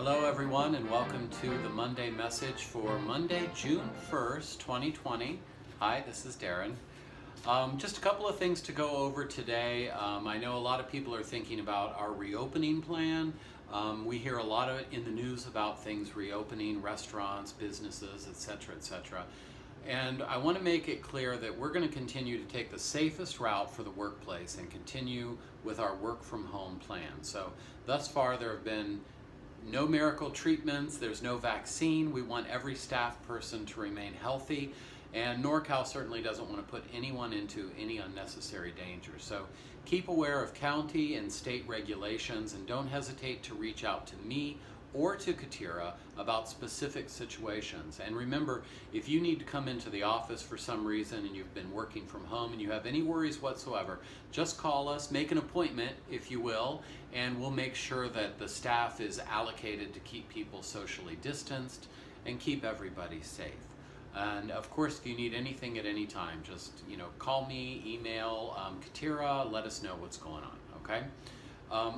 Hello everyone and welcome to the Monday message for Monday, June 1st, 2020. Hi, this is Darren. Just a couple of things to go over today. I know a lot of people are thinking about our reopening plan. We hear a lot of it in the news about things reopening, restaurants, businesses, etc., etc. And I want to make it clear that we're going to continue to take the safest route for the workplace and continue with our work from home plan. So thus far there have been no miracle treatments, there's no vaccine. We want every staff person to remain healthy, and NorCal certainly doesn't want to put anyone into any unnecessary danger. So keep aware of county and state regulations and don't hesitate to reach out to me or to Katira about specific situations. And remember, if you need to come into the office for some reason and you've been working from home and you have any worries whatsoever, just call us, make an appointment, if you will, and we'll make sure that the staff is allocated to keep people socially distanced and keep everybody safe. And of course, if you need anything at any time, just call me, email Katira, let us know what's going on, okay?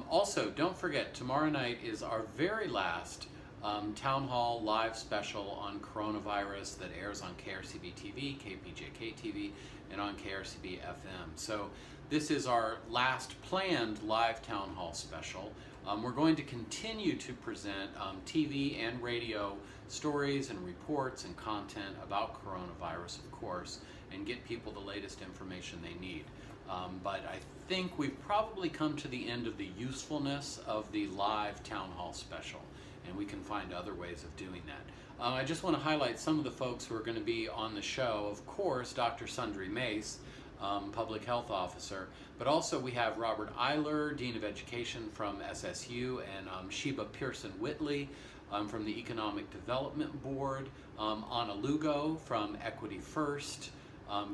Also, don't forget, tomorrow night is our very last Town Hall live special on coronavirus that airs on KRCB TV, KPJK TV, and on KRCB FM. So this is our last planned live Town Hall special. We're going to continue to present TV and radio stories and reports and content about coronavirus, of course, and get people the latest information they need. But I think we've probably come to the end of the usefulness of the live Town Hall special, and we can find other ways of doing that. I just want to highlight some of the folks who are going to be on the show. Of course, Dr. Sundry Mace, Public Health Officer, but also we have Robert Eiler, Dean of Education from SSU, and Sheba Pearson-Whitley from the Economic Development Board, Ana Lugo from Equity First,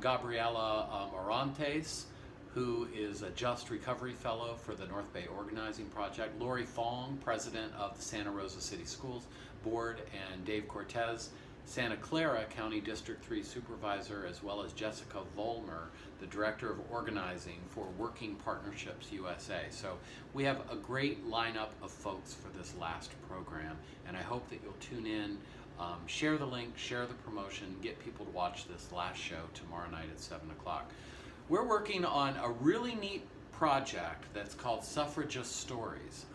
Gabriela Orantes, who is a Just Recovery Fellow for the North Bay Organizing Project, Lori Fong, President of the Santa Rosa City Schools Board, and Dave Cortez, Santa Clara County District 3 Supervisor, as well as Jessica Vollmer, the Director of Organizing for Working Partnerships USA. So we have a great lineup of folks for this last program, and I hope that you'll tune in, share the link, share the promotion, get people to watch this last show tomorrow night at 7 o'clock. We're working on a really neat project that's called Suffragist Stories.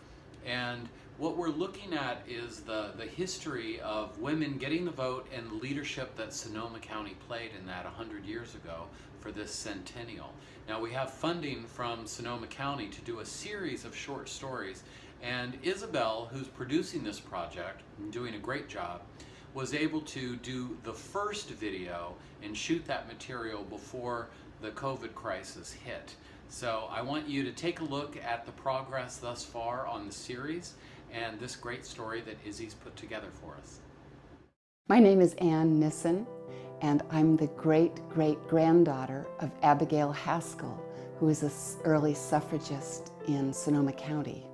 And what we're looking at is the history of women getting the vote and the leadership that Sonoma County played in that 100 years ago for this centennial. Now we have funding from Sonoma County to do a series of short stories, and Isabel, who's producing this project and doing a great job, was able to do the first video and shoot that material before the COVID crisis hit. So I want you to take a look at the progress thus far on the series and this great story that Izzy's put together for us. My name is Ann Nissen, and I'm the great-great-granddaughter of Abigail Haskell, who is an early suffragist in Sonoma County.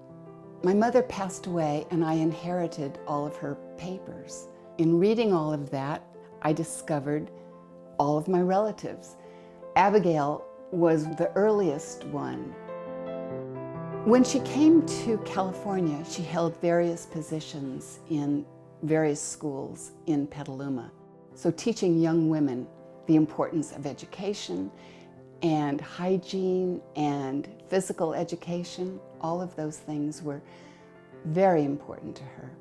My mother passed away and I inherited all of her papers. In reading all of that, I discovered all of my relatives. Abigail was the earliest one. When she came to California, she held various positions in various schools in Petaluma. So teaching young women the importance of education and hygiene and physical education, all of those things were very important to her.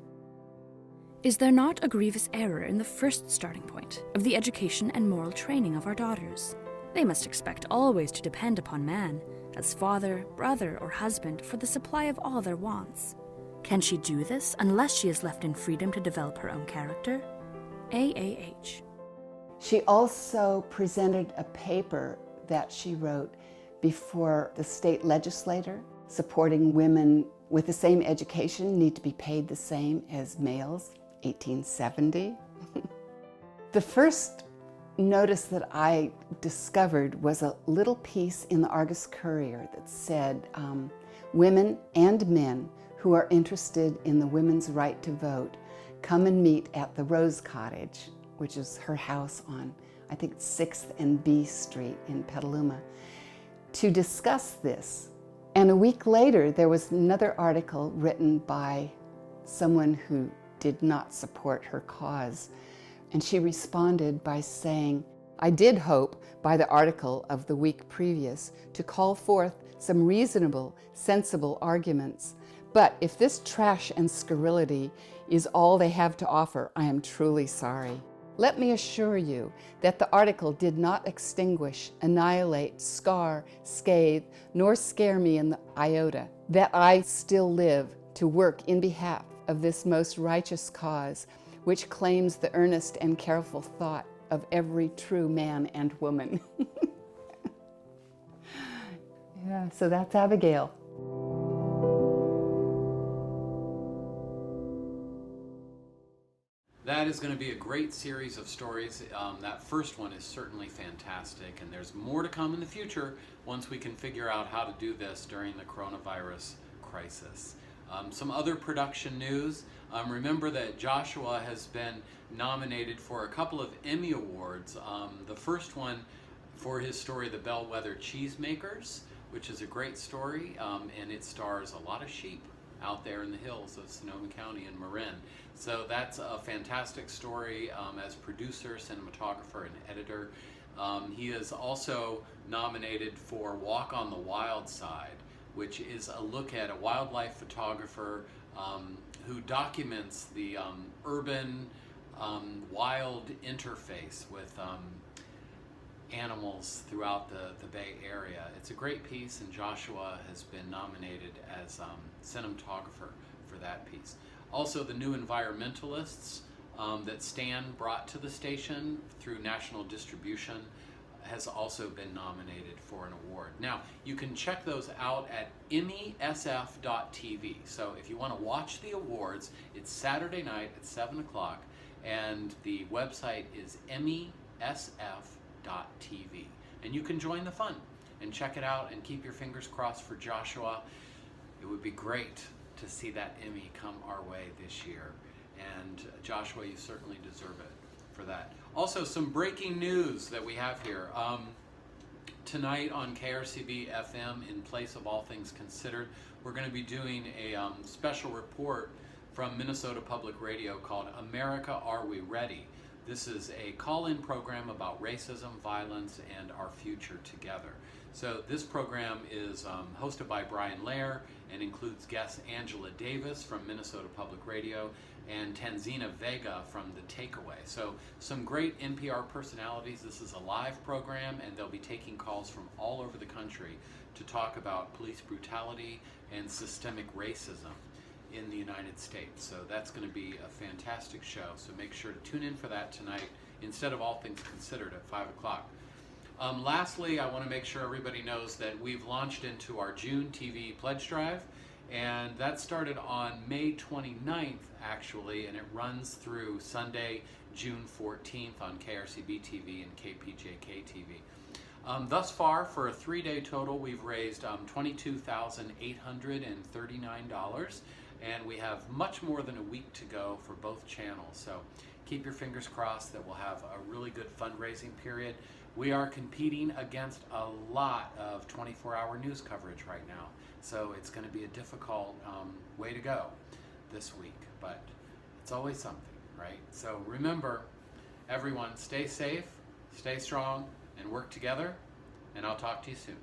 Is there not a grievous error in the first starting point of the education and moral training of our daughters? They must expect always to depend upon man, as father, brother, or husband, for the supply of all their wants. Can she do this unless she is left in freedom to develop her own character? AAH. She also presented a paper that she wrote before the state legislature, supporting women with the same education need to be paid the same as males, 1870. The first notice that I discovered was a little piece in the Argus Courier that said, women and men who are interested in the women's right to vote, come and meet at the Rose Cottage, which is her house on, I think, 6th and B Street in Petaluma, to discuss this. And a week later, there was another article written by someone who did not support her cause. And she responded by saying, I did hope by the article of the week previous to call forth some reasonable, sensible arguments. But if this trash and scurrility is all they have to offer, I am truly sorry. Let me assure you that the article did not extinguish, annihilate, scar, scathe, nor scare me in the iota, that I still live to work in behalf of this most righteous cause, which claims the earnest and careful thought of every true man and woman. Yeah, so that's Abigail. That is going to be a great series of stories. That first one is certainly fantastic, and there's more to come in the future once we can figure out how to do this during the coronavirus crisis. Some other production news. Remember that Joshua has been nominated for a couple of Emmy Awards. The first one for his story, The Bellwether Cheesemakers, which is a great story, and it stars a lot of sheep out there in the hills of Sonoma County and Marin. So that's a fantastic story as producer, cinematographer, and editor. He is also nominated for Walk on the Wild Side, which is a look at a wildlife photographer who documents the urban wild interface with animals throughout the Bay Area. It's a great piece, and Joshua has been nominated as cinematographer for that piece. Also, the new environmentalists that Stan brought to the station through national distribution has also been nominated for an award. Now, you can check those out at emmysf.tv. So if you want to watch the awards, it's Saturday night at 7 o'clock, and the website is emmysf.tv. And you can join the fun and check it out and keep your fingers crossed for Joshua. It would be great to see that Emmy come our way this year. And Joshua, you certainly deserve it for that. Also, some breaking news that we have here. Tonight on KRCB FM, in place of All Things Considered, we're going to be doing a special report from Minnesota Public Radio called America, Are We Ready? This is a call-in program about racism, violence, and our future together. So this program is hosted by Brian Lair and includes guests Angela Davis from Minnesota Public Radio and Tanzina Vega from The Takeaway. So some great NPR personalities. This is a live program, and they'll be taking calls from all over the country to talk about police brutality and systemic racism in the United States. So that's going to be a fantastic show. So make sure to tune in for that tonight instead of All Things Considered at 5 o'clock. Lastly, I want to make sure everybody knows that we've launched into our June TV pledge drive, and that started on May 29th actually, and it runs through Sunday, June 14th on KRCB TV and KPJK TV. Thus far, for a 3-day total, we've raised $22,839, and we have much more than a week to go for both channels. So keep your fingers crossed that we'll have a really good fundraising period. We are competing against a lot of 24-hour news coverage right now, so it's going to be a difficult way to go this week, but it's always something, right? So remember, everyone, stay safe, stay strong, and work together, and I'll talk to you soon.